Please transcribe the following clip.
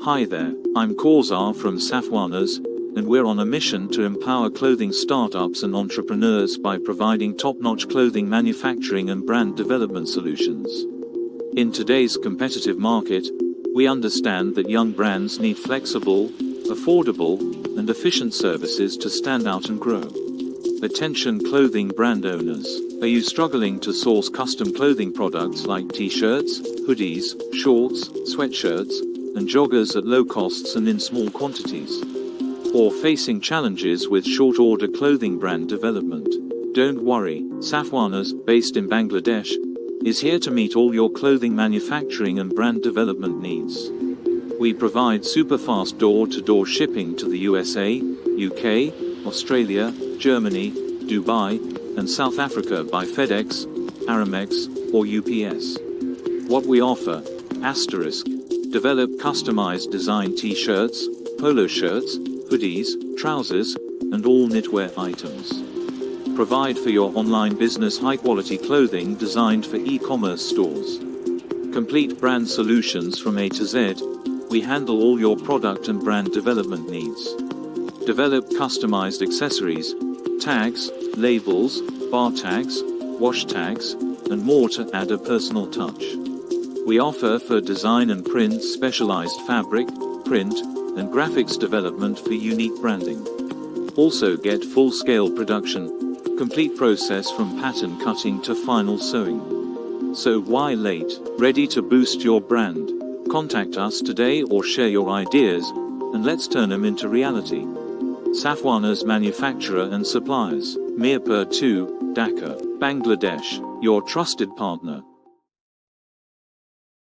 Hi there, I'm Kawsar from Safwanas, and we're on a mission to empower clothing startups and entrepreneurs by providing top-notch clothing manufacturing and brand development solutions. In today's competitive market, we understand that young brands need flexible, affordable, and efficient services to stand out and grow. Attention clothing brand owners. Are you struggling to source custom clothing products like t-shirts, hoodies, shorts, sweatshirts, and joggers at low costs and in small quantities? Or facing challenges with short order clothing brand development? Don't worry, Safwanas, based in Bangladesh, is here to meet all your clothing manufacturing and brand development needs. We provide super fast door-to-door shipping to the USA, UK, Australia, Germany, Dubai, and South Africa by Fedex, Aramax, or UPS. What we offer: develop customized design t-shirts, polo shirts, hoodies, trousers, and all knitwear items. Provide for your online business high-quality clothing designed for e-commerce stores. Complete brand solutions from A to Z. We handle all your product and brand development needs. Develop customized accessories, tags, labels, bar tags, wash tags, and more to add a personal touch. We offer for design and print specialized fabric, print, and graphics development for unique branding. Also get full-scale production, complete process from pattern cutting to final sewing. So why late? Ready to boost your brand? Contact us today or share your ideas, and let's turn them into reality. Safwanas manufacturer and suppliers. More.We, Dhaka, Bangladesh, your trusted partner.